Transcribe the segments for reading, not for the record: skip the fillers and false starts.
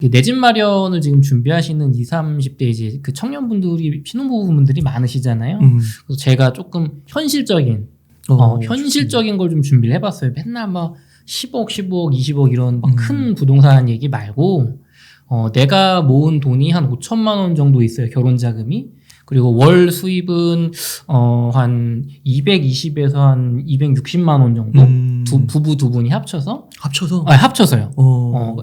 내 집 마련을 지금 준비하시는 20, 30대 이제 그 청년분들이, 신혼부부분들이 많으시잖아요. 그래서 제가 조금 현실적인, 현실적인 걸 좀 준비를 해봤어요. 맨날 막 10억, 15억, 20억 이런 막 큰 부동산 얘기 말고, 내가 모은 돈이 한 5천만 원 정도 있어요. 결혼 자금이. 그리고 월 수입은, 한 220에서 한 260만 원 정도? 부부 두 분이 합쳐서? 합쳐서? 합쳐서요.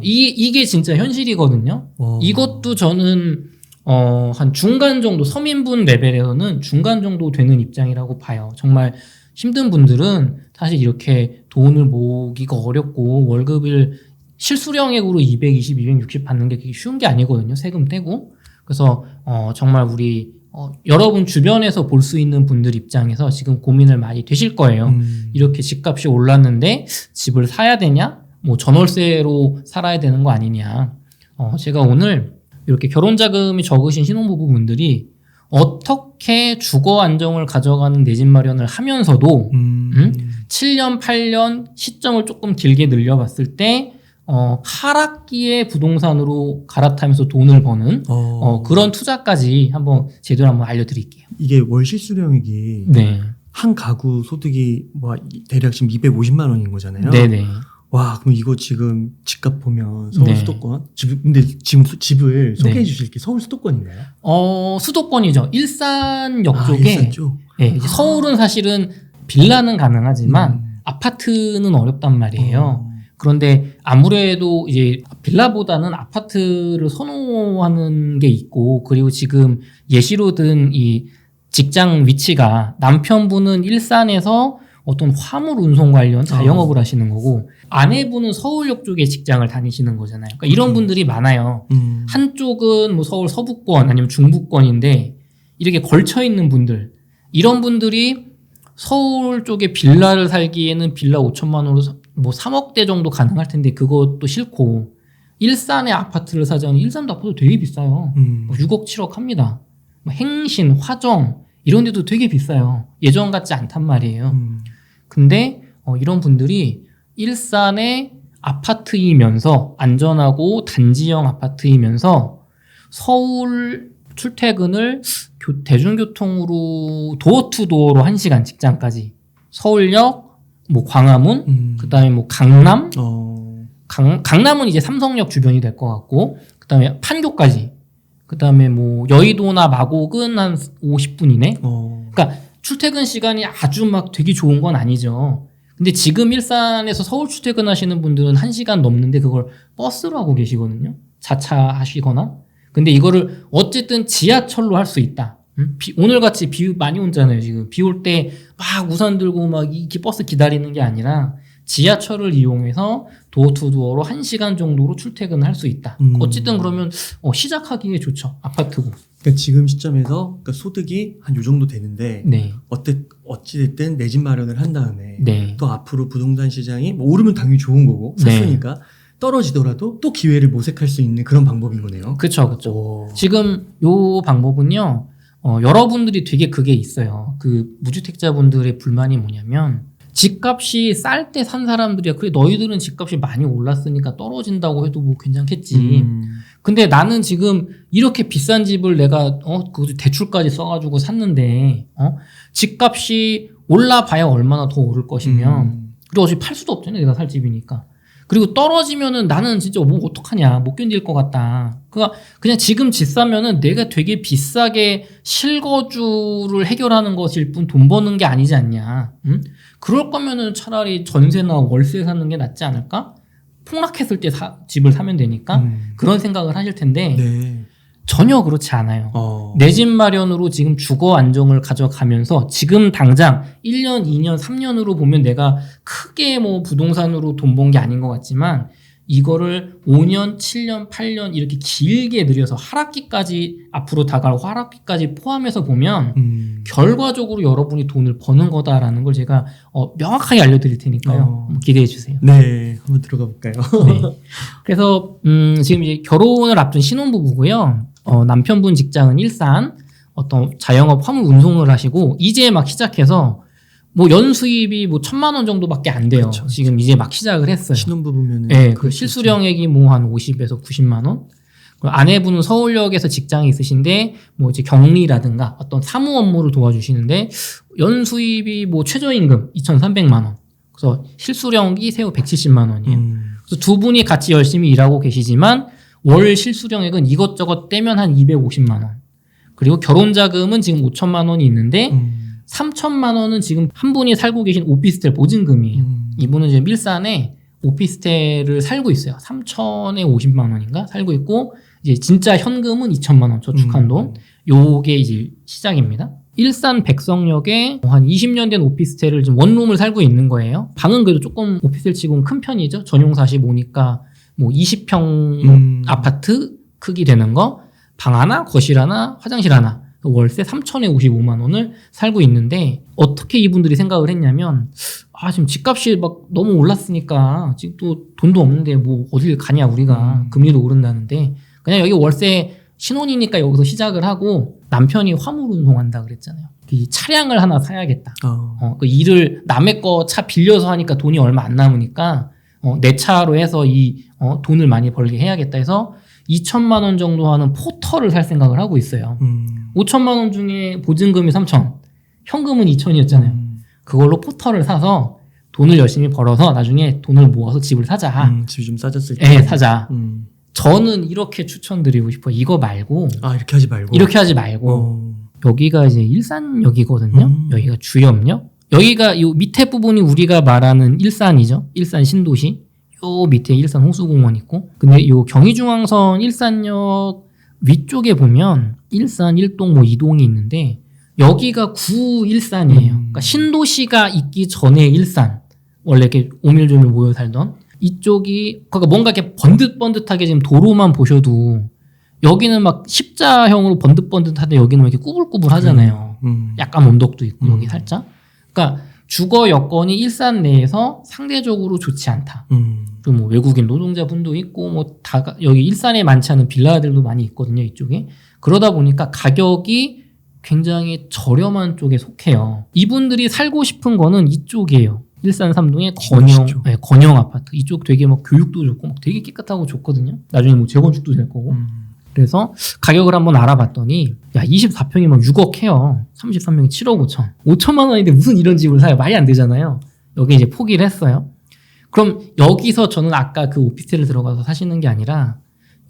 이게 진짜 현실이거든요. 이것도 저는, 한 중간 정도, 서민분 레벨에서는 중간 정도 되는 입장이라고 봐요. 정말 힘든 분들은 사실 이렇게 돈을 모으기가 어렵고, 월급을 실수령액으로 220, 260 받는 게 그게 쉬운 게 아니거든요. 세금 떼고. 그래서, 정말 우리, 여러분 주변에서 볼 수 있는 분들 입장에서 지금 고민을 많이 되실 거예요. 이렇게 집값이 올랐는데 집을 사야 되냐? 뭐 전월세로 살아야 되는 거 아니냐? 제가 오늘 이렇게 결혼 자금이 적으신 신혼부부분들이 어떻게 주거 안정을 가져가는 내 집 마련을 하면서도 7년, 8년 시점을 조금 길게 늘려봤을 때 하락기에 부동산으로 갈아타면서 돈을 버는 그런 투자까지 제대로 한번 알려드릴게요. 이게 월 실수령액이 네. 한 가구 소득이 뭐 대략 지금 250만 원인 거잖아요. 네네. 와, 그럼 이거 지금 집값 보면 서울 네. 수도권 근데 지금 집을 소개해 네. 주실 게 서울 수도권인가요? 수도권이죠. 일산역 쪽에. 일산 쪽. 네, 이제 서울은 사실은 빌라는 가능하지만 아파트는 어렵단 말이에요. 그런데 아무래도 이제 빌라보다는 아파트를 선호하는 게 있고, 그리고 지금 예시로 든 이 직장 위치가 남편분은 일산에서 어떤 화물 운송 관련 자영업을 하시는 거고, 아내분은 서울역 쪽에 직장을 다니시는 거잖아요. 그러니까 이런 분들이 많아요. 한쪽은 뭐 서울 서부권 아니면 중부권인데 이렇게 걸쳐 있는 분들, 이런 분들이 서울 쪽에 빌라를 살기에는 빌라 5천만 원으로 뭐 3억대 정도 가능할 텐데 그것도 싫고, 일산에 아파트를 사자니 일산도 아파트 되게 비싸요. 6억 7억 합니다. 행신, 화정 이런 데도 되게 비싸요. 예전 같지 않단 말이에요. 근데 이런 분들이 일산에 아파트이면서 안전하고 단지형 아파트이면서 서울 출퇴근을 대중교통으로 도어투도어로 1시간 직장까지, 서울역, 뭐 광화문, 그다음에 뭐 강남, 강남은 이제 삼성역 주변이 될 것 같고, 그다음에 판교까지, 그다음에 뭐 여의도나 마곡은 한 50분이네. 그러니까 출퇴근 시간이 아주 막 되게 좋은 건 아니죠. 근데 지금 일산에서 서울 출퇴근하시는 분들은 1시간 넘는데 그걸 버스로 하고 계시거든요. 자차 하시거나. 근데 이거를 어쨌든 지하철로 할 수 있다. 오늘같이 비 많이 오잖아요. 지금 비 올 때 막 우산 들고 막 이렇게 버스 기다리는 게 아니라 지하철을 이용해서 도어투도어로 1시간 정도로 출퇴근을 할 수 있다. 어쨌든 그러면 시작하기에 좋죠. 아파트고. 그러니까 지금 시점에서 그러니까 소득이 한 요 정도 되는데, 네. 어찌됐든 내 집 마련을 한 다음에 네. 또 앞으로 부동산 시장이 뭐 오르면 당연히 좋은 거고, 샀으니까 네. 떨어지더라도 또 기회를 모색할 수 있는 그런 방법인 거네요. 그쵸. 지금 요 방법은요, 여러분들이 되게 그게 있어요. 그 무주택자분들의 불만이 뭐냐면, 집값이 쌀 때 산 사람들이야. 그래, 너희들은 집값이 많이 올랐으니까 떨어진다고 해도 뭐 괜찮겠지. 근데 나는 지금 이렇게 비싼 집을 내가, 그것도 대출까지 써가지고 샀는데, 집값이 올라봐야 얼마나 더 오를 것이면, 그리고 어차피 팔 수도 없잖아요. 내가 살 집이니까. 그리고 떨어지면은 나는 진짜 뭐 어떡하냐, 못 견딜 것 같다. 그냥 지금 집 사면은 내가 되게 비싸게 실거주를 해결하는 것일 뿐 돈 버는 게 아니지 않냐. 그럴 거면은 차라리 전세나 월세 사는 게 낫지 않을까? 폭락했을 때 집을 사면 되니까 그런 생각을 하실 텐데, 네. 전혀 그렇지 않아요. 내 집 마련으로 지금 주거 안정을 가져가면서 지금 당장 1년, 2년, 3년으로 보면 내가 크게 뭐 부동산으로 돈 번 게 아닌 것 같지만, 이거를 5년, 7년, 8년 이렇게 길게 늘려서 하락기까지, 앞으로 다가올 하락기까지 포함해서 보면 결과적으로 여러분이 돈을 버는 거다라는 걸 제가 명확하게 알려드릴 테니까요. 기대해 주세요. 네, 한번 들어가 볼까요? 네. 그래서 지금 이제 결혼을 앞둔 신혼부부고요. 남편분 직장은 일산 어떤 자영업 화물 운송을 하시고, 이제 막 시작해서 뭐 연수입이 뭐 1,000만 원 정도밖에 안 돼요. 그쵸. 지금 이제 막 시작을 했어요. 신혼부부면은 네, 그 실수령액이 뭐 한 50에서 90만 원. 아내분은 서울역에서 직장이 있으신데 뭐 이제 격리라든가 어떤 사무 업무를 도와주시는데 연수입이 뭐 최저임금 2,300만 원. 그래서 실수령이 세후 170만 원이에요. 그래서 두 분이 같이 열심히 일하고 계시지만 월 실수령액은 이것저것 떼면 한 250만 원. 그리고 결혼자금은 지금 5천만 원이 있는데 3천만 원은 지금 한 분이 살고 계신 오피스텔 보증금이에요. 이분은 지금 일산에 오피스텔을 살고 있어요. 3천에 50만 원인가 살고 있고 이제 진짜 현금은 2천만 원 저축한 돈. 요게 이제 시작입니다. 일산 백성역에 한 20년 된 오피스텔을 지금 원룸을 살고 있는 거예요. 방은 그래도 조금 오피스텔 치고는 큰 편이죠. 전용 45니까 뭐 20평 아파트 크기 되는 거. 방 하나, 거실 하나, 화장실 하나. 월세 3천에 55만 원을 살고 있는데 어떻게 이분들이 생각을 했냐면 지금 집값이 막 너무 올랐으니까 지금 또 돈도 없는데 뭐 어딜 가냐 우리가 금리도 오른다는데 그냥 여기 월세 신혼이니까 여기서 시작을 하고 남편이 화물 운송한다 그랬잖아요. 이 차량을 하나 사야겠다. 그 일을 남의 거 차 빌려서 하니까 돈이 얼마 안 남으니까 내 차로 해서 이 돈을 많이 벌게 해야겠다 해서 2천만 원 정도 하는 포터를 살 생각을 하고 있어요. 5천만 원 중에 보증금이 3천, 현금은 2천이었잖아요. 그걸로 포터를 사서 돈을 열심히 벌어서 나중에 돈을 모아서 집을 사자. 집이 좀 싸졌을 때. 네, 사자. 저는 이렇게 추천드리고 싶어요. 이거 말고. 이렇게 하지 말고. 이렇게 하지 말고. 여기가 이제 일산역이거든요. 여기가 주염역. 여기가 요 밑에 부분이 우리가 말하는 일산이죠. 일산 신도시. 요 밑에 일산 호수공원 있고. 근데 요 경의중앙선 일산역 위쪽에 보면 일산 1동 뭐 2동이 있는데 여기가 구일산이에요. 그러니까 신도시가 있기 전에 일산. 원래 이렇게 오밀조밀 모여 살던 이쪽이 그러니까 뭔가 이렇게 번듯번듯하게 지금 도로만 보셔도 여기는 막 십자형으로 번듯번듯한데 여기는 이렇게 꾸불꾸불 하잖아요. 약간 언덕도 있고 여기 살짝. 그러니까 주거 여건이 일산 내에서 상대적으로 좋지 않다. 그리고 뭐 외국인 노동자분도 있고 뭐 여기 일산에 많지 않은 빌라들도 많이 있거든요. 이쪽에. 그러다 보니까 가격이 굉장히 저렴한 쪽에 속해요. 이분들이 살고 싶은 거는 이쪽이에요. 일산 3동의 건영 아파트. 이쪽 되게 막 교육도 좋고 막 되게 깨끗하고 좋거든요. 나중에 뭐 재건축도 될 거고. 그래서 가격을 한번 알아봤더니 24평이 막 6억 해요. 33평이 7억 5천. 5천만 원인데 무슨 이런 집을 사요? 말이 안 되잖아요. 여기 이제 포기를 했어요. 그럼 여기서 저는 아까 그 오피스텔을 들어가서 사시는 게 아니라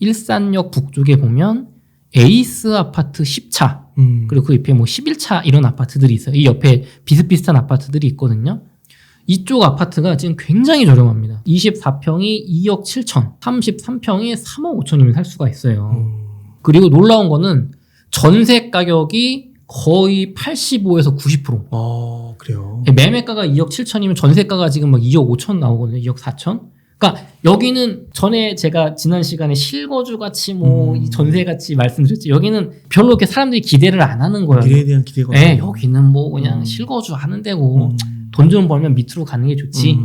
일산역 북쪽에 보면 에이스 아파트 10차 그리고 그 옆에 뭐 11차 이런 아파트들이 있어요. 이 옆에 비슷비슷한 아파트들이 있거든요. 이쪽 아파트가 지금 굉장히 저렴합니다. 24평이 2억 7천, 33평이 3억 5천이면 살 수가 있어요. 그리고 놀라운 거는 전세 가격이 거의 85에서 90%. 그래요? 매매가가 2억 7천이면 전세가가 지금 막 2억 5천 나오거든요. 2억 4천. 그러니까 여기는 전에 제가 지난 시간에 실거주 같이 뭐 전세 같이 말씀드렸죠. 여기는 별로 이렇게 사람들이 기대를 안 하는 거예요. 미래에 대한 기대가 네, 여기는 뭐 그냥 실거주 하는 데고 돈 좀 벌면 밑으로 가는 게 좋지.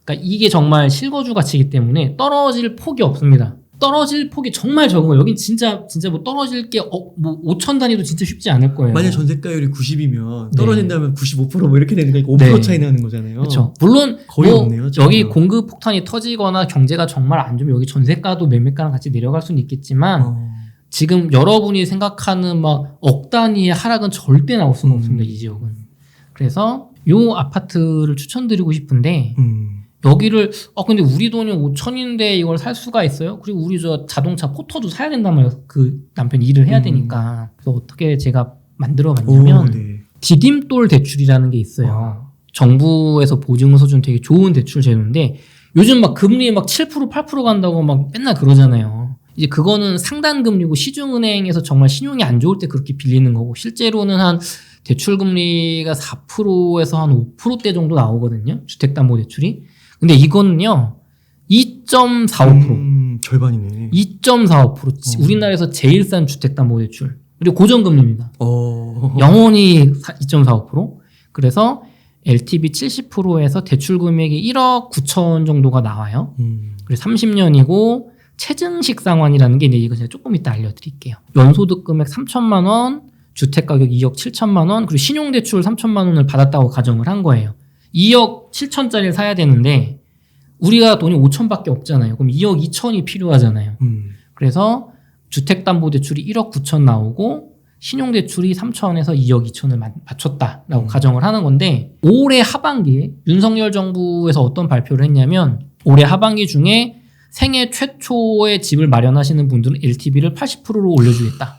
그러니까 이게 정말 실거주 가치이기 때문에 떨어질 폭이 없습니다. 떨어질 폭이 정말 적은 거예요. 여긴 진짜 뭐 떨어질 게 뭐 5천 단위도 진짜 쉽지 않을 거예요. 만약 전세가율이 90이면 떨어진다면 95% 뭐 이렇게 되는 거니까 5% 차이 나는 거잖아요. 그렇죠. 물론 거의 뭐 없네요. 진짜. 여기 공급 폭탄이 터지거나 경제가 정말 안 좋으면 여기 전세가도 매매가랑 같이 내려갈 수는 있겠지만 지금 여러분이 생각하는 막 억 단위의 하락은 절대 나올 수는 없습니다. 이 지역은. 그래서 요 아파트를 추천드리고 싶은데 여기를 근데 우리 돈이 5천인데 이걸 살 수가 있어요? 그리고 우리 저 자동차 포터도 사야 된단 말이에요. 그 남편이 일을 해야 되니까. 그래서 어떻게 제가 만들어 봤냐면 디딤돌 대출이라는 게 있어요. 정부에서 보증을 서준 되게 좋은 대출 제도인데 요즘 막 금리 막 7% 8% 간다고 막 맨날 그러잖아요. 이제 그거는 상단 금리고 시중은행에서 정말 신용이 안 좋을 때 그렇게 빌리는 거고 실제로는 한 대출 금리가 4%에서 한 5%대 정도 나오거든요. 주택담보대출이. 근데 이거는요 2.45%. 절반이네. 2.45%. 우리나라에서 제일 싼 주택담보대출. 그리고 고정금리입니다. 영원히 2.45%. 그래서 LTV 70%에서 대출 금액이 1억 9천 정도가 나와요. 그리고 30년이고 체증식 상환이라는 게 이거 제가 조금 이따 알려드릴게요. 연소득 금액 3천만 원, 주택 가격 2억 7천만 원, 그리고 신용대출 3천만 원을 받았다고 가정을 한 거예요. 2억 7천짜리를 사야 되는데 우리가 돈이 5천밖에 없잖아요. 그럼 2억 2천이 필요하잖아요. 그래서 주택담보대출이 1억 9천 나오고 신용대출이 3천에서 2억 2천을 맞췄다라고 가정을 하는 건데, 올해 하반기에 윤석열 정부에서 어떤 발표를 했냐면 올해 하반기 중에 생애 최초의 집을 마련하시는 분들은 LTV를 80%로 올려주겠다.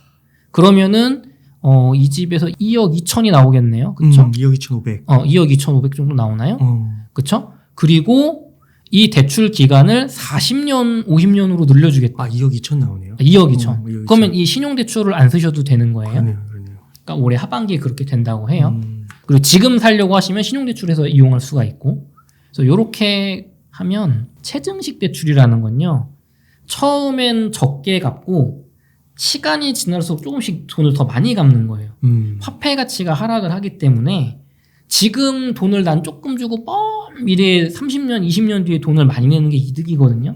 그러면은 이 집에서 2억 2천이 나오겠네요. 그쵸? 2억 2,500. 2억 2,500 정도 나오나요? 그쵸? 그리고 이 대출 기간을 40년, 50년으로 늘려주겠다. 2억 2천 나오네요. 2억 2천. 2억 2천. 그러면 이 신용대출을 안 쓰셔도 되는 거예요. 그러네요. 그러니까 올해 하반기에 그렇게 된다고 해요. 그리고 지금 살려고 하시면 신용대출에서 이용할 수가 있고. 그래서 이렇게 하면 체증식 대출이라는 건요, 처음엔 적게 갚고 시간이 지날수록 조금씩 돈을 더 많이 갚는 거예요. 화폐 가치가 하락을 하기 때문에 지금 돈을 난 조금 주고 미래에 30년, 20년 뒤에 돈을 많이 내는 게 이득이거든요.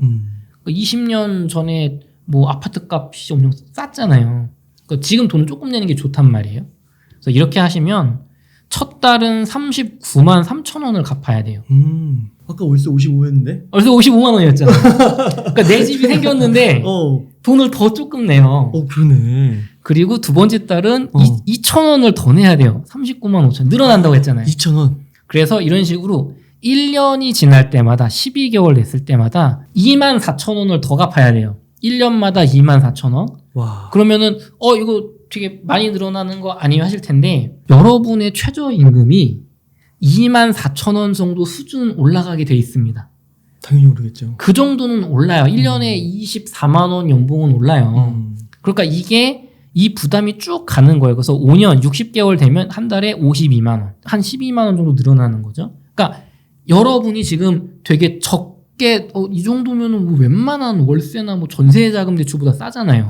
20년 전에 뭐 아파트 값이 엄청 쌌잖아요. 그러니까 지금 돈을 조금 내는 게 좋단 말이에요. 그래서 이렇게 하시면 첫 달은 39만 3천 원을 갚아야 돼요. 아까 월세 55였는데? 월세 55만 원이었잖아요. 그러니까 내 집이 생겼는데 돈을 더 조금 내요. 그러네. 그리고 두 번째 달은 2천 원을 더 내야 돼요. 39만 5천. 늘어난다고 했잖아요. 2천 원. 그래서 이런 식으로 1년이 지날 때마다 12개월 냈을 때마다 2만 4천 원을 더 갚아야 돼요. 1년마다 2만 4천 원. 와. 그러면은 이거 되게 많이 늘어나는 거 아니에요 하실 텐데, 여러분의 최저임금이 2만 4천 원 정도 수준 올라가게 돼 있습니다. 당연히 오르겠죠. 그 정도는 올라요. 1년에 24만 원 연봉은 올라요. 그러니까 이 부담이 쭉 가는 거예요. 그래서 5년, 60개월 되면 한 달에 52만 원, 한 12만 원 정도 늘어나는 거죠. 그러니까 여러분이 지금 되게 적게 이 정도면은 뭐 웬만한 월세나 뭐 전세 자금 대출보다 싸잖아요.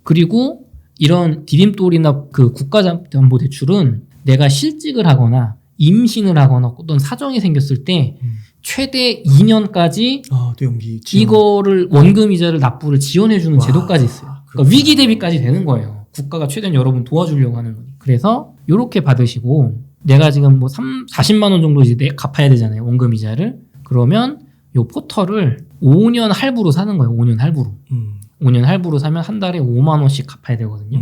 그리고 이런 디딤돌이나 그 국가담보대출은 내가 실직을 하거나 임신을 하거나 어떤 사정이 생겼을 때 최대 2년까지 또 연기 지원. 이거를 원금 이자를 납부를 지원해주는 제도까지 있어요. 그러니까 그렇구나. 위기 대비까지 되는 거예요. 국가가 최대한 여러분 도와주려고 하는 거니. 그래서 이렇게 받으시고, 내가 지금 뭐 40만 원 정도 이제 갚아야 되잖아요. 원금 이자를. 그러면 요 포털을 5년 할부로 사는 거예요. 5년 할부로. 5년 할부로 사면 한 달에 5만 원씩 갚아야 되거든요.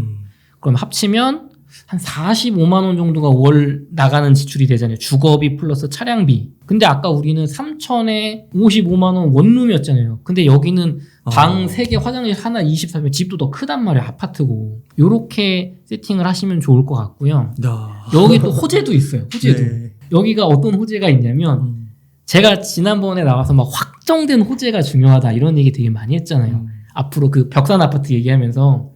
그럼 합치면 한 45만 원 정도가 월 나가는 지출이 되잖아요. 주거비 플러스 차량비. 근데 아까 우리는 3천에 55만 원 원룸이었잖아요. 근데 여기는 방 3개, 화장실 하나 24면 집도 더 크단 말이에요. 아파트고. 요렇게 세팅을 하시면 좋을 것 같고요. 여기 또 호재도 있어요. 호재도. 네. 여기가 어떤 호재가 있냐면, 제가 지난번에 나와서 막 확정된 호재가 중요하다 이런 얘기 되게 많이 했잖아요. 앞으로 그 벽산 아파트 얘기하면서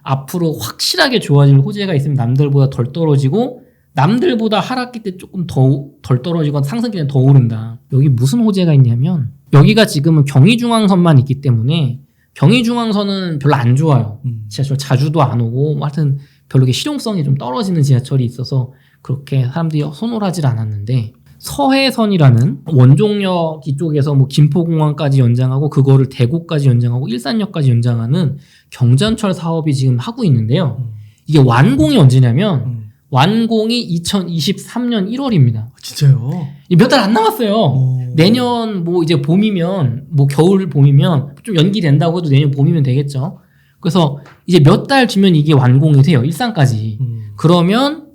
앞으로 확실하게 좋아질 호재가 있으면 남들보다 덜 떨어지고, 남들보다 하락기 때 조금 덜 떨어지고 상승기 때 더 오른다. 여기 무슨 호재가 있냐면, 여기가 지금은 경의중앙선만 있기 때문에 경의중앙선은 별로 안 좋아요. 지하철 자주도 안 오고, 뭐 하여튼 별로 실용성이 좀 떨어지는 지하철이 있어서 그렇게 사람들이 선호를 하질 않았는데, 서해선이라는 원종역 이쪽에서 뭐 김포공항까지 연장하고 그거를 대구까지 연장하고 일산역까지 연장하는 경전철 사업이 지금 하고 있는데요. 이게 완공이 언제냐면 완공이 2023년 1월입니다. 진짜요? 몇 달 안 남았어요. 내년 뭐 이제 봄이면, 뭐 겨울 봄이면 좀 연기된다고 해도 내년 봄이면 되겠죠. 그래서 이제 몇 달 뒤면 이게 완공이 돼요. 일산까지. 그러면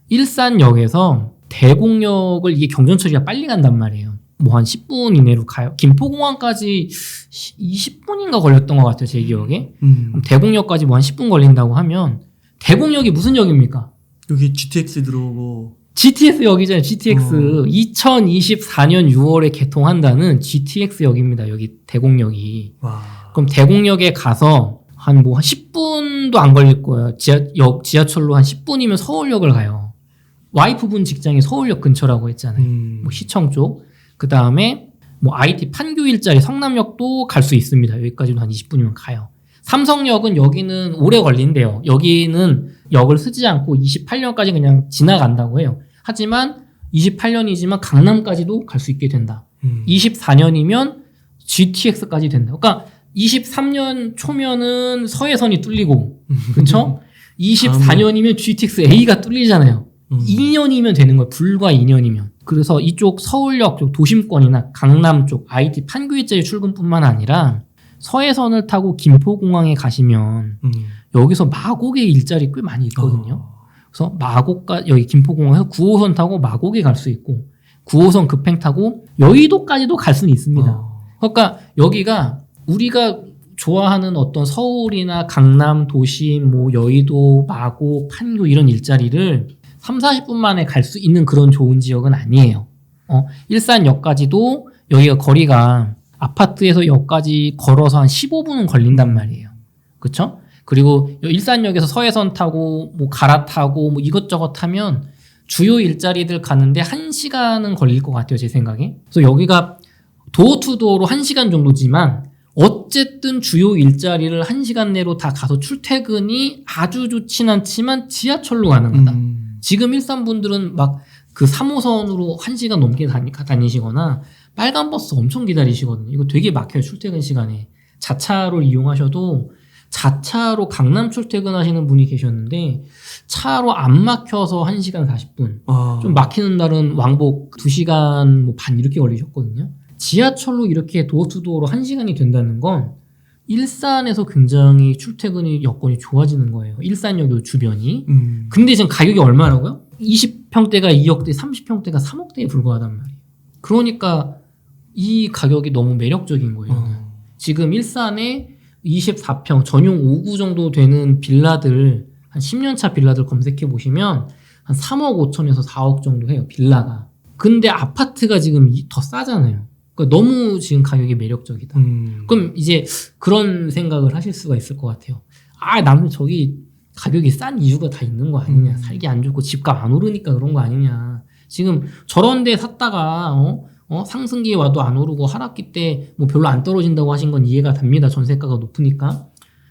일산역에서 대곡역을, 이게 경전철이가 빨리 간단 말이에요. 뭐 한 10분 이내로 가요. 김포공항까지 20분인가 걸렸던 것 같아요, 제 기억에. 그럼 대곡역까지 뭐 한 10분 걸린다고 하면, 대곡역이 무슨 역입니까? 여기 GTX 들어오고. GTX 역이잖아요. GTX. 2024년 6월에 개통한다는 GTX 역입니다. 여기 대곡역이. 와. 그럼 대곡역에 가서 한 10분도 안 걸릴 거예요. 지하철로 한 10분이면 서울역을 가요. 와이프분 직장이 서울역 근처라고 했잖아요. 뭐 시청 쪽. 그 다음에 뭐 IT 판교 일자리 성남역도 갈 수 있습니다. 여기까지도 한 20분이면 가요. 삼성역은 여기는 오래 걸린대요. 여기는 역을 쓰지 않고 28년까지 그냥 지나간다고 해요. 하지만 28년이지만 강남까지도 갈 수 있게 된다. 24년이면 GTX까지 된다. 그러니까 23년 초면은 서해선이 뚫리고, 그렇죠? 24년이면 GTX A가 뚫리잖아요. 2년이면 되는 거예요. 불과 2년이면. 그래서 이쪽 서울역 쪽 도심권이나 강남 쪽 IT 판교 일자리 출근뿐만 아니라 서해선을 타고 김포공항에 가시면 여기서 마곡에 일자리 꽤 많이 있거든요. 그래서 여기 김포공항에서 9호선 타고 마곡에 갈 수 있고 9호선 급행 타고 여의도까지도 갈 수는 있습니다. 그러니까 여기가 우리가 좋아하는 어떤 서울이나 강남, 도심, 뭐 여의도, 마곡, 판교 이런 일자리를 30-40분 만에 갈 수 있는 그런 좋은 지역은 아니에요. 일산역까지도 여기가 거리가 아파트에서 역까지 걸어서 한 15분은 걸린단 말이에요. 그쵸? 그리고 일산역에서 서해선 타고 뭐 갈아타고 뭐 이것저것 타면 주요 일자리들 가는데 1시간은 걸릴 것 같아요, 제 생각에. 그래서 여기가 도어투도어로 1시간 정도지만 어쨌든 주요 일자리를 1시간 내로 다 가서 출퇴근이 아주 좋진 않지만 지하철로 가능하다. 지금 일산 분들은 막 그 3호선으로 1시간 넘게 다니시거나 빨간 버스 엄청 기다리시거든요. 이거 되게 막혀요, 출퇴근 시간에. 자차로 이용하셔도 자차로 강남 출퇴근하시는 분이 계셨는데 차로 안 막혀서 1시간 40분. 좀 막히는 날은 왕복 2시간 뭐 반 이렇게 걸리셨거든요. 지하철로 이렇게 도어투도어로 1시간이 된다는 건 일산에서 굉장히 출퇴근이 여건이 좋아지는 거예요. 일산역 요 주변이. 근데 지금 가격이 얼마라고요? 20평대가 2억대, 30평대가 3억대에 불과하단 말이에요. 그러니까 이 가격이 너무 매력적인 거예요. 지금 일산에 24평 전용 5구 정도 되는 빌라들, 한 10년차 빌라들 검색해 보시면 한 3억 5천에서 4억 정도 해요, 빌라가. 근데 아파트가 지금 더 싸잖아요. 그러니까 너무 지금 가격이 매력적이다. 그럼 이제 그런 생각을 하실 수가 있을 것 같아요. 나는 저기 가격이 싼 이유가 다 있는 거 아니냐. 살기 안 좋고 집값 안 오르니까 그런 거 아니냐. 지금 저런 데 샀다가 상승기에 와도 안 오르고 하락기 때 뭐 별로 안 떨어진다고 하신 건 이해가 됩니다. 전세가가 높으니까.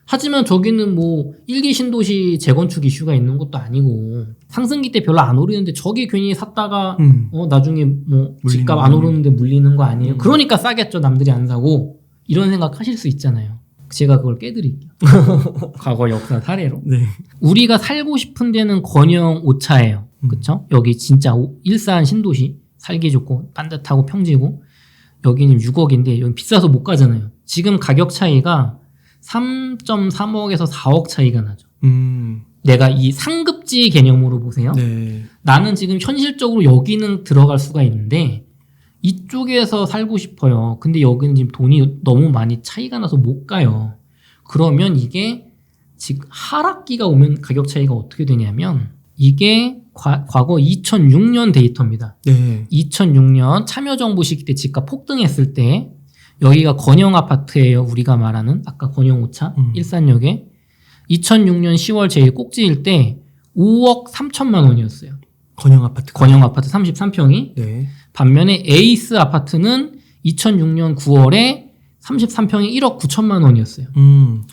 하지만 저기는 뭐 1기 신도시 재건축 이슈가 있는 것도 아니고 상승기 때 별로 안 오르는데 저기 괜히 샀다가 나중에 뭐 집값 안 오르는데 물리는 거 아니에요. 그러니까 싸겠죠. 남들이 안 사고. 이런 생각 하실 수 있잖아요. 제가 그걸 깨드릴게요. 과거 역사 사례로. 네. 우리가 살고 싶은 데는 건영 오차예요. 그쵸? 여기 진짜 일산 신도시 살기 좋고 반듯하고 평지고 여기는 6억인데 여기 비싸서 못 가잖아요. 지금 가격 차이가 3.3억에서 4억 차이가 나죠. 내가 이 상급지 개념으로 보세요. 네. 나는 지금 현실적으로 여기는 들어갈 수가 있는데 이쪽에서 살고 싶어요. 근데 여기는 지금 돈이 너무 많이 차이가 나서 못 가요. 그러면 이게 지금 하락기가 오면 가격 차이가 어떻게 되냐면 이게 과거 2006년 데이터입니다. 네. 2006년 참여정부 시기 때 집값 폭등했을 때 여기가 건영 아파트예요. 우리가 말하는 아까 건영 5차 일산역에 2006년 10월 제일 꼭지일 때 5억 3천만 원이었어요. 건영 아파트 33평이. 네. 반면에 에이스 아파트는 2006년 9월에 33평이 1억 9천만 원이었어요.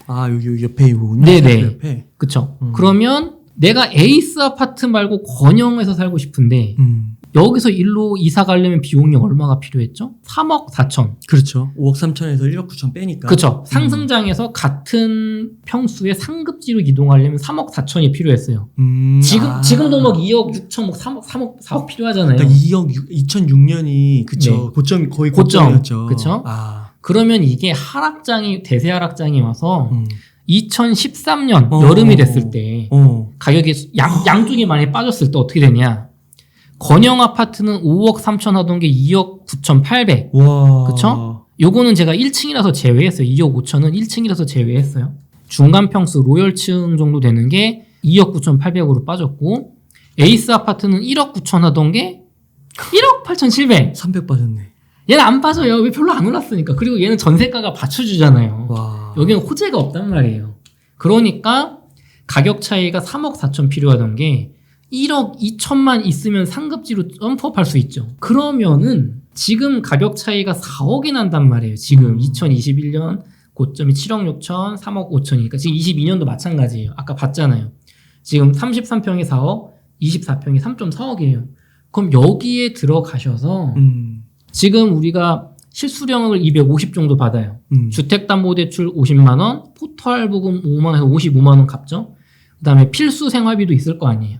여기 옆에 이거군요. 네네. 옆에. 그쵸. 그러면 내가 에이스 아파트 말고 건영에서 살고 싶은데 여기서 일로 이사 가려면 비용이 얼마가 필요했죠? 3억 4천. 그렇죠. 5억 3천에서 1억 9천 빼니까. 그렇죠. 상승장에서 같은 평수의 상급지로 이동하려면 3억 4천이 필요했어요. 지금도 막 2억 6천, 뭐 3억 4억 필요하잖아요. 그러니까 2006년이 그쵸. 네. 고점이 거의 고점. 고점이었죠. 그쵸? 그러면 이게 대세 하락장이 와서 2013년 여름이 됐을 때 가격이 양쪽이 많이 빠졌을 때 어떻게 되냐? 건영 아파트는 5억 3천 하던 게 2억 9천 8백. 와. 그쵸? 요거는 제가 1층이라서 제외했어요. 2억 5천은 1층이라서 제외했어요. 중간 평수 로열층 정도 되는 게 2억 9천 8백으로 빠졌고 에이스 아파트는 1억 9천 하던 게 1억 8천 7백. 300 빠졌네. 얘는 안 빠져요. 왜 별로 안 올랐으니까. 그리고 얘는 전세가가 받쳐주잖아요. 와. 여기는 호재가 없단 말이에요. 그러니까 가격 차이가 3억 4천 필요하던 게 1억 2천만 있으면 상급지로 점프업할 수 있죠. 그러면은 지금 가격 차이가 4억이 난단 말이에요. 지금 2021년 고점이 7억 6천, 3억 5천이니까 지금 22년도 마찬가지예요. 아까 봤잖아요. 지금 33평이 4억, 24평이 3.4억이에요. 그럼 여기에 들어가셔서 지금 우리가 실수령을 250 정도 받아요. 주택담보대출 50만 원, 포털부금 5만 원에서 55만 원 갚죠. 그다음에 필수 생활비도 있을 거 아니에요.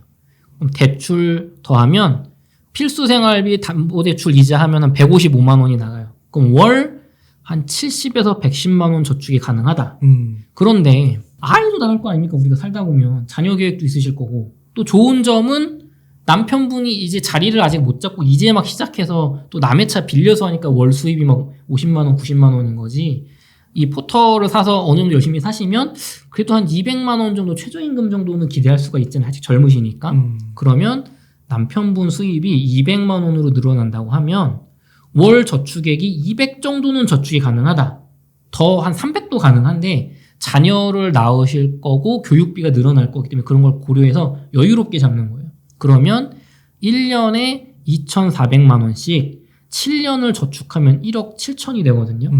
그럼 대출 더하면 필수 생활비 담보대출 이자 하면 155만 원이 나가요. 그럼 월 한 70에서 110만 원 저축이 가능하다. 그런데 아이도 나갈 거 아닙니까? 우리가 살다 보면 자녀 계획도 있으실 거고 또 좋은 점은 남편분이 이제 자리를 아직 못 잡고 이제 막 시작해서 또 남의 차 빌려서 하니까 월 수입이 막 50만 원, 90만 원인 거지. 이 포털을 사서 어느 정도 열심히 사시면 그래도 한 200만 원 정도 최저임금 정도는 기대할 수가 있잖아요. 아직 젊으시니까. 그러면 남편분 수입이 200만 원으로 늘어난다고 하면 월 저축액이 200 정도는 저축이 가능하다. 더 한 300도 가능한데 자녀를 낳으실 거고 교육비가 늘어날 거기 때문에 그런 걸 고려해서 여유롭게 잡는 거예요. 그러면 1년에 2,400만 원씩 7년을 저축하면 1억 7천이 되거든요.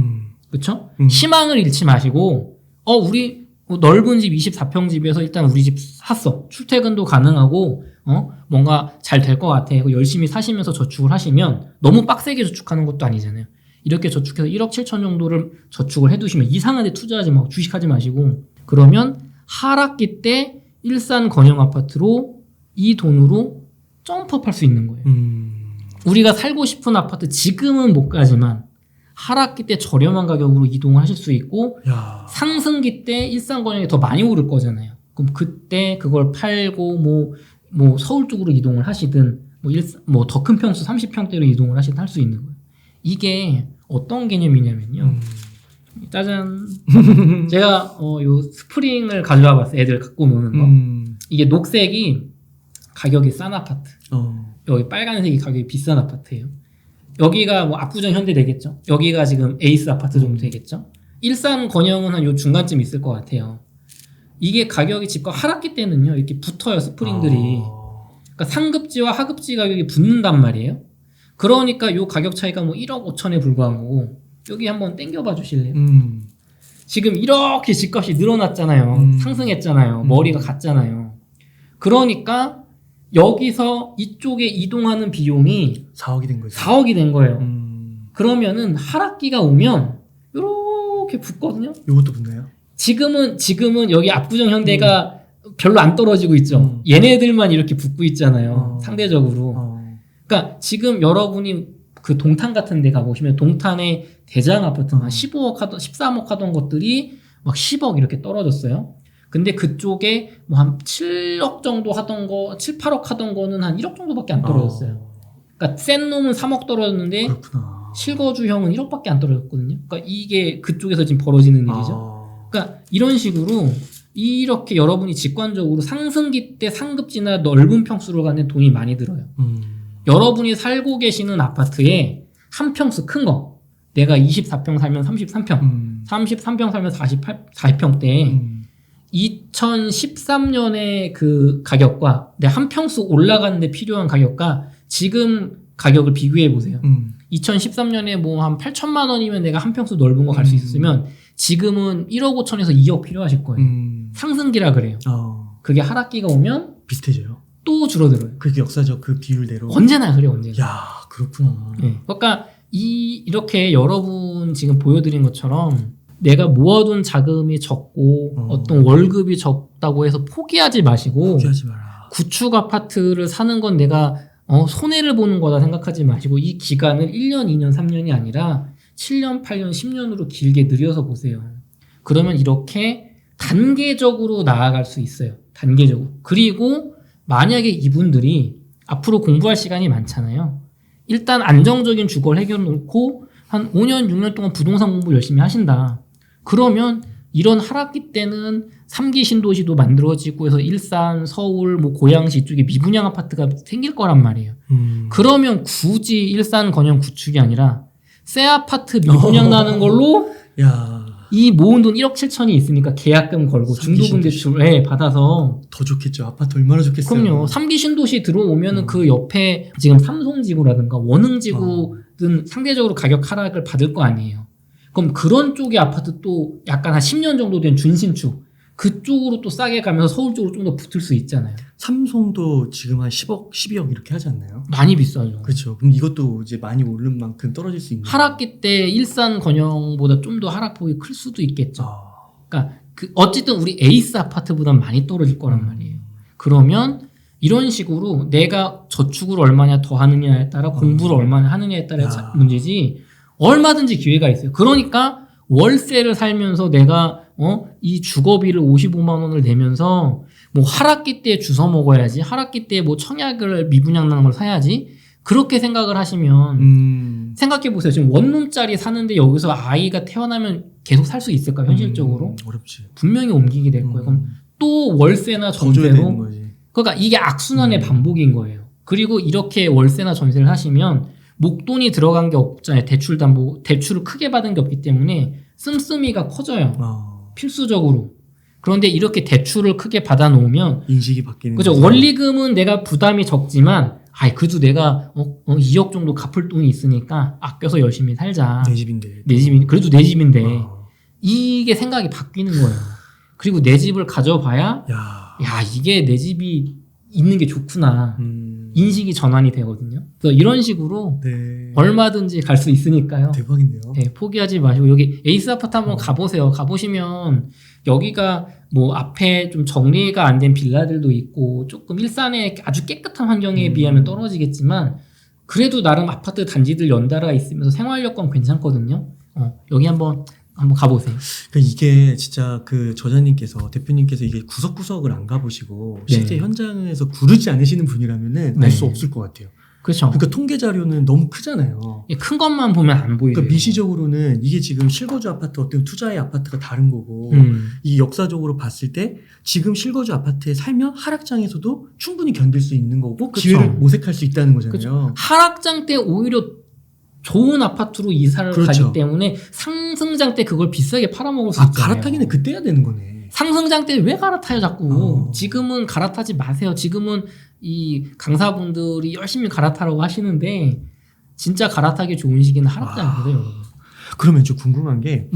그렇죠? 희망을 잃지 마시고 우리 넓은 집 24평 집에서 일단 우리 집 샀어. 출퇴근도 가능하고 뭔가 잘 될 것 같아. 열심히 사시면서 저축을 하시면 너무 빡세게 저축하는 것도 아니잖아요. 이렇게 저축해서 1억 7천 정도를 저축을 해두시면 이상한 데 투자하지 마고 주식하지 마시고 그러면 하락기 때 일산 건영 아파트로 이 돈으로 점프업 할 수 있는 거예요. 우리가 살고 싶은 아파트 지금은 못 가지만 하락기 때 저렴한 가격으로 이동을 하실 수 있고 야. 상승기 때 일산 건영이 더 많이 오를 거잖아요. 그럼 그때 그걸 팔고 뭐 서울 쪽으로 이동을 하시든 뭐 더 큰 평수 30평대로 이동을 하시든 할 수 있는 거예요. 이게 어떤 개념이냐면요. 짜잔. 제가 요 스프링을 가져와 봤어요. 애들 갖고 노는 거. 이게 녹색이 가격이 싼 아파트. 여기 빨간색이 가격이 비싼 아파트예요. 여기가 뭐 압구정 현대 되겠죠. 여기가 지금 에이스 아파트 정도 되겠죠. 일산 건영은 한 요 중간쯤 있을 것 같아요. 이게 가격이 집값 하락기 때는요. 이렇게 붙어요. 스프링들이. 그러니까 상급지와 하급지 가격이 붙는단 말이에요. 그러니까 요 가격 차이가 뭐 1억 5천에 불과한 거고 여기 한번 땡겨봐 주실래요? 지금 이렇게 집값이 늘어났잖아요. 상승했잖아요. 머리가 갔잖아요. 그러니까 여기서 이쪽에 이동하는 비용이 4억이 된 거죠. 4억이 된 거예요. 그러면은 하락기가 오면 이렇게 붙거든요. 요것도 붙나요? 지금은 여기 압구정 현대가 별로 안 떨어지고 있죠. 얘네들만 이렇게 붙고 있잖아요. 상대적으로. 그러니까 지금 여러분이 그 동탄 같은 데 가보시면 동탄의 대장 아파트만 15억 하던 13억 하던 것들이 막 10억 이렇게 떨어졌어요. 근데 그쪽에 뭐 한 7억 정도 하던 거, 7, 8억 하던 거는 한 1억 정도밖에 안 떨어졌어요. 그러니까 센 놈은 3억 떨어졌는데 그렇구나. 실거주형은 1억밖에 안 떨어졌거든요. 그러니까 이게 그쪽에서 지금 벌어지는 일이죠. 그러니까 이런 식으로 이렇게 여러분이 직관적으로 상승기 때 상급지나 넓은 평수로 가는 돈이 많이 들어요. 여러분이 살고 계시는 아파트에 한 평수 큰 거, 내가 24평 살면 33평, 33평 살면 40평대 2013년의 그 가격과 내 한 평수 올라가는데 필요한 가격과 지금 가격을 비교해 보세요. 2013년에 뭐 한 8천만 원이면 내가 한 평수 넓은 거 갈 수 있었으면 지금은 1억 5천에서 2억 필요하실 거예요. 상승기라 그래요. 그게 하락기가 오면 비슷해져요. 또 줄어들어요. 그게 역사적 그 비율대로. 언제나 그래요, 언제나. 야, 그렇구나. 네. 그러니까 이렇게 여러분 지금 보여드린 것처럼 내가 모아둔 자금이 적고 어떤 월급이 적다고 해서 포기하지 마시고 포기하지 마라. 구축 아파트를 사는 건 내가 손해를 보는 거다 생각하지 마시고 이 기간을 1년, 2년, 3년이 아니라 7년, 8년, 10년으로 길게 늘려서 보세요. 그러면 이렇게 단계적으로 나아갈 수 있어요. 단계적으로. 그리고 만약에 이분들이 앞으로 공부할 시간이 많잖아요. 일단 안정적인 주거를 해결해 놓고 한 5년, 6년 동안 부동산 공부 열심히 하신다. 그러면 이런 하락기 때는 3기 신도시도 만들어지고 해서 일산, 서울, 뭐 고양시 이쪽에 미분양 아파트가 생길 거란 말이에요. 그러면 굳이 일산 건영 구축이 아니라 새 아파트 미분양 나는 걸로 야. 이 모은 돈 1억 7천이 있으니까 계약금 걸고 중도금 대출 받아서 더 좋겠죠. 아파트 얼마나 좋겠어요. 그럼요. 3기 신도시 들어오면은 그 옆에 지금 삼성지구라든가 원흥지구든 상대적으로 가격 하락을 받을 거 아니에요. 그럼 그런 쪽의 아파트 또 약간 한 10년 정도 된 준신축 그쪽으로 또 싸게 가면서 서울 쪽으로 좀 더 붙을 수 있잖아요. 삼성도 지금 한 10억, 12억 이렇게 하지 않나요? 많이 비싸죠. 그렇죠. 그럼 이것도 이제 많이 오른 만큼 떨어질 수 있는. 하락기 때 일산 건영보다 좀 더 하락폭이 클 수도 있겠죠. 그러니까 어쨌든 우리 에이스 아파트보다는 많이 떨어질 거란 말이에요. 그러면 이런 식으로 내가 저축을 얼마나 더 하느냐에 따라 공부를 얼마나 하느냐에 따라 문제지 얼마든지 기회가 있어요. 그러니까 월세를 살면서 내가 이 주거비를 55만 원을 내면서 뭐 하락기 때 주워 먹어야지, 하락기 때 뭐 청약을 미분양 나는 걸 사야지, 그렇게 생각을 하시면 생각해 보세요. 지금 원룸짜리 사는데 여기서 아이가 태어나면 계속 살 수 있을까요? 현실적으로 어렵지. 분명히 옮기게 될 거예요. 그럼 또 월세나 더 줘야 되는 전세로, 거지. 그러니까 이게 악순환의 반복인 거예요. 그리고 이렇게 월세나 전세를 하시면 목돈이 들어간 게 없잖아요. 대출을 크게 받은 게 없기 때문에 씀씀이가 커져요. 필수적으로. 그런데 이렇게 대출을 크게 받아 놓으면 인식이 바뀌는 그죠. 거죠. 원리금은 내가 부담이 적지만 그래도 내가 2억 정도 갚을 돈이 있으니까 아껴서 열심히 살자. 내 집인데. 그래도 내 집인데 이게 생각이 바뀌는 거예요. 그리고 내 집을 가져봐야 이게 내 집이 있는 게 좋구나. 인식이 전환이 되거든요. 그래서 이런 식으로 네. 얼마든지 갈 수 있으니까요. 대박인데요. 네, 포기하지 마시고 여기 에이스 아파트 한번 가보세요. 가보시면 여기가 뭐 앞에 좀 정리가 안 된 빌라들도 있고 조금 일산의 아주 깨끗한 환경에 비하면 떨어지겠지만 그래도 나름 아파트 단지들 연달아 있으면서 생활 여건 괜찮거든요. 여기 한번 가보세요. 그러니까 이게 진짜 그 저자님께서 대표님께서 이게 구석구석을 안 가보시고 실제 현장에서 구르지 않으시는 분이라면은 알 수 없을 것 같아요. 그렇죠. 그러니까 통계 자료는 너무 크잖아요. 큰 것만 보면 안 보이죠. 그러니까 미시적으로는 이게 지금 실거주 아파트 어떤 투자의 아파트가 다른 거고 이 역사적으로 봤을 때 지금 실거주 아파트에 살면 하락장에서도 충분히 견딜 수 있는 거고 기회를 모색할 수 있다는 거잖아요. 그쵸. 하락장 때 오히려 좋은 아파트로 이사를 가기 때문에 상승장 때 그걸 비싸게 팔아먹을 수 있잖아요. 갈아타기는 그때 해야 되는 거네. 상승장 때 왜 갈아타요 자꾸. 지금은 갈아타지 마세요. 지금은 이 강사분들이 열심히 갈아타라고 하시는데 진짜 갈아타기 좋은 시기는 하락장이거든요. 그러면 좀 궁금한 게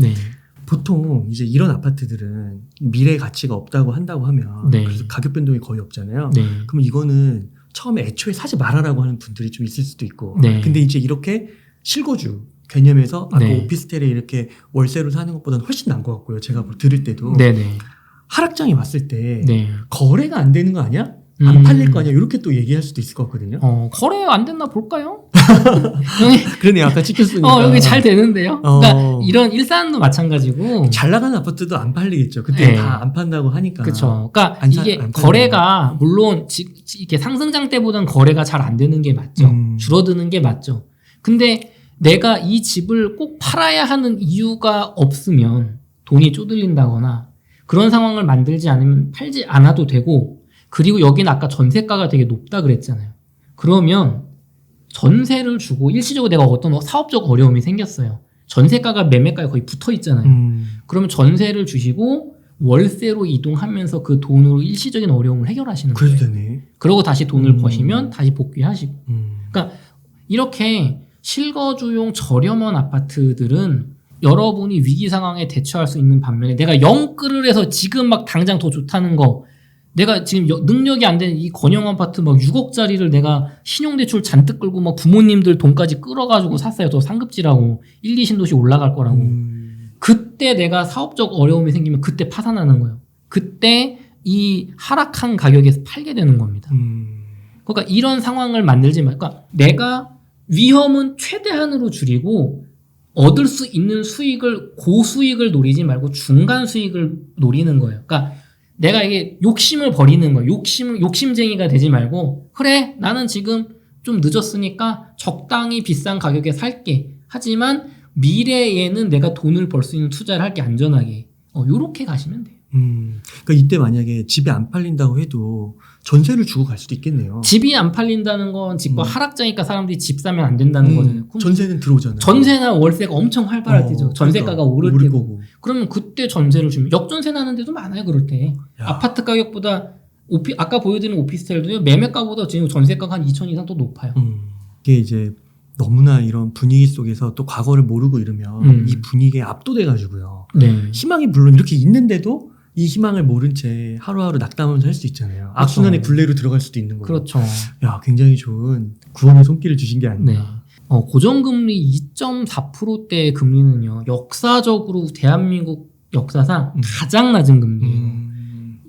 보통 이제 이런 아파트들은 미래 가치가 없다고 한다고 하면 그래서 가격 변동이 거의 없잖아요. 그럼 이거는 처음에 애초에 사지 말아라고 하는 분들이 좀 있을 수도 있고 근데 이제 이렇게 실거주 개념에서 아까 오피스텔에 이렇게 월세로 사는 것보다는 훨씬 나은 것 같고요. 제가 들을 때도 하락장이 왔을 때 거래가 안 되는 거 아니야? 안 팔릴 거 아니야? 이렇게 또 얘기할 수도 있을 것 같거든요. 거래 안 됐나 볼까요? 그러네, 아까 찍혔으니까. 여기 잘 되는데요. 그러니까 이런 일산도 마찬가지고 잘 나가는 아파트도 안 팔리겠죠. 그때 다 안 판다고 하니까. 그렇죠. 그러니까 이게 거래가 물론 이게 상승장 때보다는 거래가 잘 안 되는 게 맞죠. 줄어드는 게 맞죠. 근데 내가 이 집을 꼭 팔아야 하는 이유가 없으면 돈이 쪼들린다거나 그런 상황을 만들지 않으면 팔지 않아도 되고 그리고 여기는 아까 전세가가 되게 높다 그랬잖아요. 그러면 전세를 주고 일시적으로 내가 어떤 사업적 어려움이 생겼어요. 전세가가 매매가에 거의 붙어 있잖아요. 그러면 전세를 주시고 월세로 이동하면서 그 돈으로 일시적인 어려움을 해결하시는 거예요. 그래도 되네. 그러고 다시 돈을 버시면 다시 복귀하시고. 그러니까 이렇게 실거주용 저렴한 아파트들은 여러분이 위기 상황에 대처할 수 있는 반면에 내가 영끌을 해서 지금 막 당장 더 좋다는 거 내가 지금 능력이 안 되는 이 건영 아파트 막 6억짜리를 내가 신용대출 잔뜩 끌고 막 부모님들 돈까지 끌어가지고 샀어요. 더 상급지라고 1, 2신도시 올라갈 거라고. 그때 내가 사업적 어려움이 생기면 그때 파산하는 거예요. 그때 이 하락한 가격에서 팔게 되는 겁니다. 그러니까 이런 상황을 만들지 말고 그러니까 내가 위험은 최대한으로 줄이고 얻을 수 있는 수익을 고수익을 노리지 말고 중간 수익을 노리는 거예요. 그러니까 내가 이게 욕심을 버리는 거예요. 욕심쟁이가 되지 말고 그래 나는 지금 좀 늦었으니까 적당히 비싼 가격에 살게. 하지만 미래에는 내가 돈을 벌 수 있는 투자를 할게 안전하게. 요렇게 가시면 돼요. 그러니까 이때 만약에 집이 안 팔린다고 해도 전세를 주고 갈 수도 있겠네요. 집이 안 팔린다는 건 집과 하락장이니까 사람들이 집 사면 안 된다는 거잖아요. 전세는 들어오잖아요. 전세나 월세가 엄청 활발할 때죠. 전세가가 그러니까, 오를 오를 때고. 거고. 그러면 그때 전세를 주면 역전세 나는 데도 많아요. 그럴 때. 아파트 가격보다 아까 보여드린 오피스텔도요. 매매가보다 지금 전세가가 한 2천 이상 또 높아요. 이게 이제 너무나 이런 분위기 속에서 또 과거를 모르고 이러면 이 분위기에 압도돼가지고요. 희망이 물론 이렇게 있는데도 이 희망을 모른 채 하루하루 낙담하면서 할 수 있잖아요. 그렇죠. 악순환의 굴레로 들어갈 수도 있는 거예요. 그렇죠. 야, 굉장히 좋은 구원의 손길을 주신 게 아닌가. 고정금리 2.4%대 금리는요. 역사적으로 대한민국 역사상 가장 낮은 금리예요.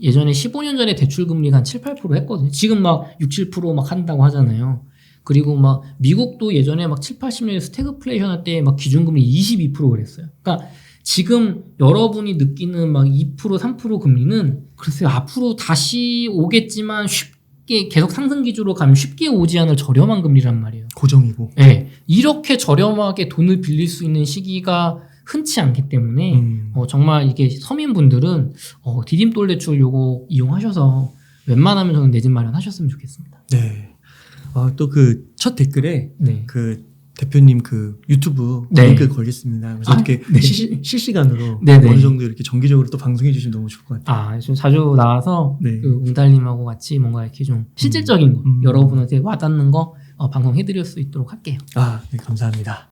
예전에 15년 전에 대출 금리가 한 7, 8% 했거든요. 지금 막 6, 7% 막 한다고 하잖아요. 그리고 막 미국도 예전에 막 7, 80년에 스태그플레이션 할 때 막 기준금리 22% 그랬어요. 그러니까 지금 여러분이 느끼는 막 2%, 3% 금리는 글쎄요, 앞으로 다시 오겠지만 쉽게 계속 상승 기조로 가면 쉽게 오지 않을 저렴한 금리란 말이에요. 고정이고. 네. 이렇게 저렴하게 돈을 빌릴 수 있는 시기가 흔치 않기 때문에 정말 이게 서민분들은 디딤돌 대출 요거 이용하셔서 웬만하면 저는 내 집 마련하셨으면 좋겠습니다. 네. 또 그 첫 댓글에 네. 그 대표님 그 유튜브 네. 링크 걸겠습니다. 그래서 이렇게 네. 실시간으로 네네. 어느 정도 이렇게 정기적으로 또 방송해 주시면 너무 좋을 것 같아요. 좀 자주 나와서 네. 그 웅달님하고 같이 뭔가 이렇게 좀 실질적인 거, 여러분한테 와닿는 거 방송해드릴 수 있도록 할게요. 네, 감사합니다.